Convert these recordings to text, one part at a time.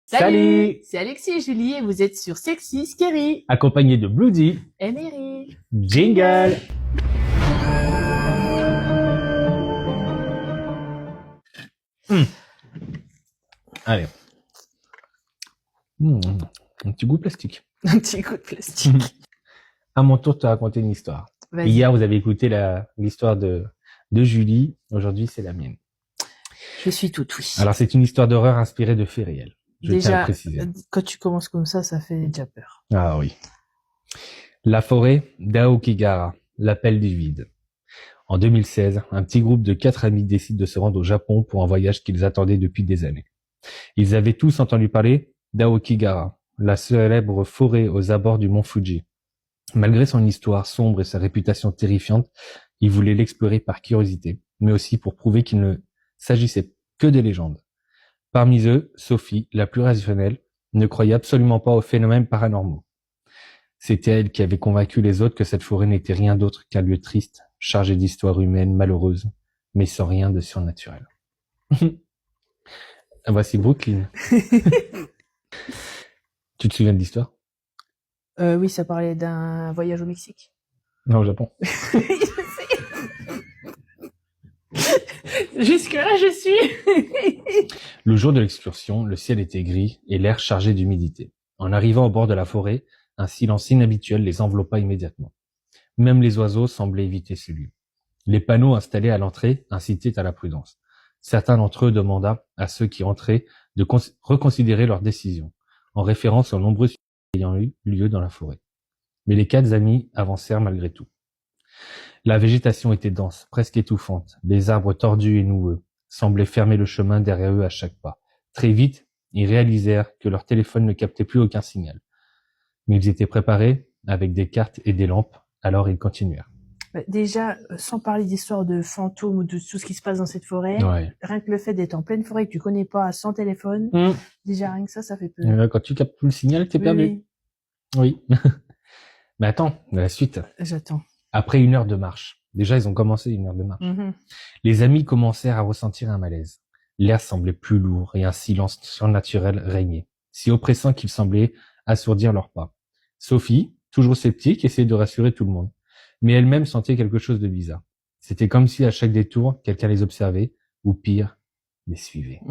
Salut, C'est Alexis et Julie et vous êtes sur Sexy Scary. accompagné de Bloody, Et Mary. jingle. Allez. Un petit goût de plastique. Un petit coup de plastique. À mon tour de te raconter une histoire. Vas-y. Hier, vous avez écouté l'histoire de Julie. Aujourd'hui, c'est la mienne. Je suis toute oui. Alors, c'est une histoire d'horreur inspirée de faits réels. Je tiens à le Déjà, préciser. quand tu commences comme ça fait déjà peur. Ah oui. La forêt d'Aokigahara, l'appel du vide. En 2016, un petit groupe de 4 amis décide de se rendre au Japon pour un voyage qu'ils attendaient depuis des années. Ils avaient tous entendu parler d'Aokigahara, la célèbre forêt aux abords du mont Fuji. Malgré son histoire sombre et sa réputation terrifiante, ils voulaient l'explorer par curiosité, mais aussi pour prouver qu'il ne s'agissait que de légendes. Parmi eux, Sophie, la plus rationnelle, ne croyait absolument pas aux phénomènes paranormaux. C'était elle qui avait convaincu les autres que cette forêt n'était rien d'autre qu'un lieu triste, chargé d'histoires humaines malheureuses, mais sans rien de surnaturel. Voici Brooklyn. Tu te souviens de l'histoire? Oui, ça parlait d'un voyage au Mexique. Non, au Japon. Jusque-là, je suis. Le jour de l'excursion, le ciel était gris et l'air chargé d'humidité. En arrivant au bord de la forêt, un silence inhabituel les enveloppa immédiatement. Même les oiseaux semblaient éviter ce lieu. Les panneaux installés à l'entrée incitaient à la prudence. Certains d'entre eux demanda à ceux qui entraient de reconsidérer leur décision, en référence aux nombreux suicides ayant eu lieu dans la forêt. Mais les 4 amis avancèrent malgré tout. La végétation était dense, presque étouffante. Les arbres tordus et noueux semblaient fermer le chemin derrière eux à chaque pas. Très vite, ils réalisèrent que leur téléphone ne captait plus aucun signal. Mais ils étaient préparés avec des cartes et des lampes, alors ils continuèrent. Déjà, sans parler d'histoire de fantômes ou de tout ce qui se passe dans cette forêt, rien que le fait d'être en pleine forêt que tu connais pas, sans téléphone, déjà rien que ça fait peur. Quand tu captes plus le signal, t'es perdu. Oui. Mais attends, la suite. J'attends. Après 1 heure de marche. Déjà, ils ont commencé 1 heure de marche. Les amis commencèrent à ressentir un malaise. L'air semblait plus lourd et un silence surnaturel régnait, si oppressant qu'il semblait assourdir leurs pas. Sophie, toujours sceptique, essayait de rassurer tout le monde. Mais elle-même sentait quelque chose de bizarre. C'était comme si à chaque détour, quelqu'un les observait, ou pire, les suivait.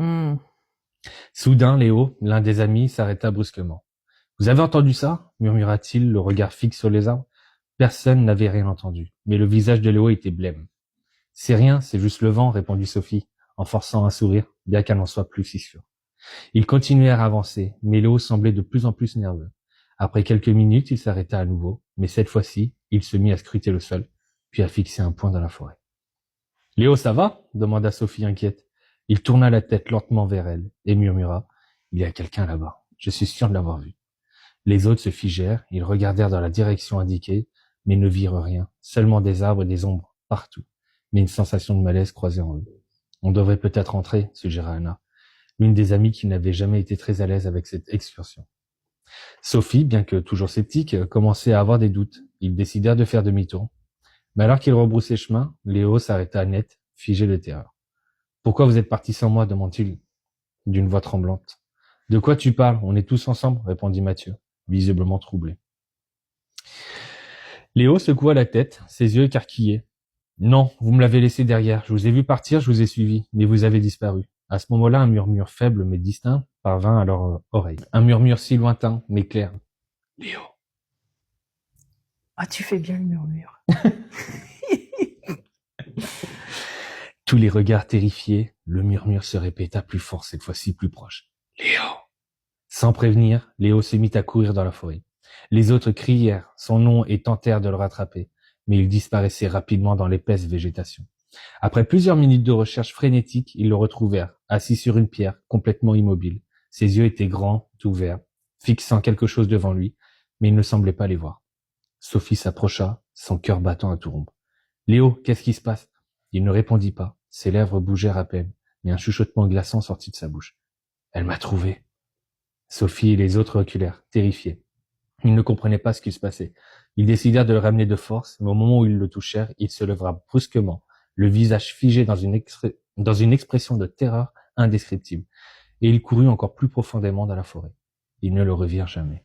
Soudain, Léo, l'un des amis, s'arrêta brusquement. « Vous avez entendu ça ?» murmura-t-il, le regard fixe sur les arbres. Personne n'avait rien entendu, mais le visage de Léo était blême. « C'est rien, c'est juste le vent », répondit Sophie, en forçant un sourire, bien qu'elle n'en soit plus si sûre. Ils continuèrent à avancer, mais Léo semblait de plus en plus nerveux. Après quelques minutes, il s'arrêta à nouveau, mais cette fois-ci, il se mit à scruter le sol, puis à fixer un point dans la forêt. « Léo, ça va ?» demanda Sophie inquiète. Il tourna la tête lentement vers elle et murmura « Il y a quelqu'un là-bas, je suis sûr de l'avoir vu. » Les autres se figèrent, ils regardèrent dans la direction indiquée, mais ne virent rien, seulement des arbres et des ombres partout, mais une sensation de malaise croisait en eux. « On devrait peut-être entrer, » suggéra Anna, l'une des amies qui n'avait jamais été très à l'aise avec cette excursion. Sophie, bien que toujours sceptique, commençait à avoir des doutes. Ils décidèrent de faire demi-tour. Mais alors qu'ils rebroussaient chemin, Léo s'arrêta net, figé de terreur. « Pourquoi vous êtes partis sans moi ?» demanda-t-il d'une voix tremblante. « De quoi tu parles? On est tous ensemble » répondit Mathieu, visiblement troublé. Léo secoua la tête, ses yeux écarquillés. « Non, vous me l'avez laissé derrière. Je vous ai vu partir, je vous ai suivi, mais vous avez disparu. » À ce moment-là, un murmure faible mais distinct parvint à leur oreille. Un murmure si lointain mais clair. « Léo. » Ah, tu fais bien le murmure. Tous les regards terrifiés, le murmure se répéta plus fort, cette fois-ci plus proche. « Léo !» Sans prévenir, Léo se mit à courir dans la forêt. Les autres crièrent son nom et tentèrent de le rattraper, mais il disparaissait rapidement dans l'épaisse végétation. Après plusieurs minutes de recherche frénétique, ils le retrouvèrent, assis sur une pierre, complètement immobile. Ses yeux étaient grands, ouverts, fixant quelque chose devant lui, mais il ne semblait pas les voir. Sophie s'approcha, son cœur battant à tout rompre. « Léo, qu'est-ce qui se passe ?» Il ne répondit pas. Ses lèvres bougèrent à peine, mais un chuchotement glaçant sortit de sa bouche. « Elle m'a trouvé. » Sophie et les autres reculèrent, terrifiés. Ils ne comprenaient pas ce qui se passait. Ils décidèrent de le ramener de force, mais au moment où ils le touchèrent, il se leva brusquement, le visage figé dans une expression de terreur indescriptible. et il courut encore plus profondément dans la forêt. Ils ne le revirent jamais.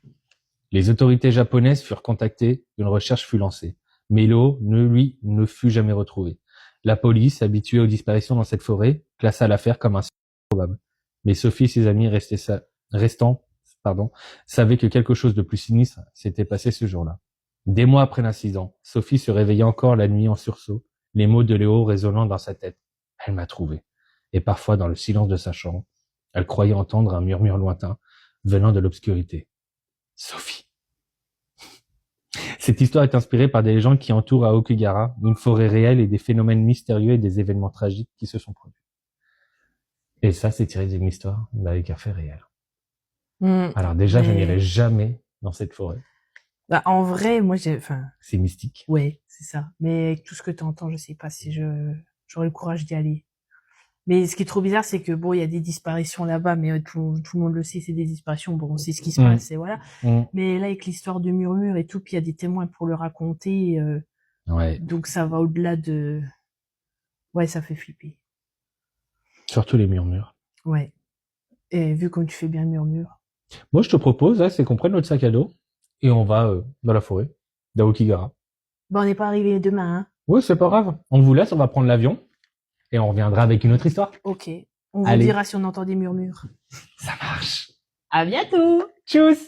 Les autorités japonaises furent contactées, une recherche fut lancée. Mais Leo, lui, ne fut jamais retrouvé. La police, habituée aux disparitions dans cette forêt, classa l'affaire comme improbable. Mais Sophie et ses amis savaient que quelque chose de plus sinistre s'était passé ce jour-là. Des mois après l'incident, Sophie se réveillait encore la nuit en sursaut, les mots de Léo résonnant dans sa tête. Elle m'a trouvé. Et parfois, dans le silence de sa chambre, elle croyait entendre un murmure lointain venant de l'obscurité. Sophie. Cette histoire est inspirée par des légendes qui entourent Aokigahara, une forêt réelle et des phénomènes mystérieux et des événements tragiques qui se sont produits. Et ça, c'est tiré d'une histoire avec un fait réel. Alors déjà, je n'irai jamais dans cette forêt. Bah, en vrai, moi, c'est mystique. Ouais, c'est ça. Mais avec tout ce que tu entends, je sais pas si j'aurais le courage d'y aller. Mais ce qui est trop bizarre, c'est que bon, il y a des disparitions là-bas, mais tout le monde le sait, c'est des disparitions. Bon, on sait ce qui se passe, et voilà. Mais là, avec l'histoire de Murmure et tout, puis il y a des témoins pour le raconter. Ouais. Donc ça va au-delà de. Ouais, ça fait flipper. Surtout les murmures. Ouais. Et vu comme tu fais bien le murmure. Moi, je te propose, c'est qu'on prenne notre sac à dos et on va dans la forêt d'Aokigahara. Bon, on n'est pas arrivé demain, hein. Oui, c'est pas grave. On vous laisse, on va prendre l'avion. Et on reviendra avec une autre histoire. Ok. On vous dira si on entend des murmures. Ça marche. À bientôt. Tchuss.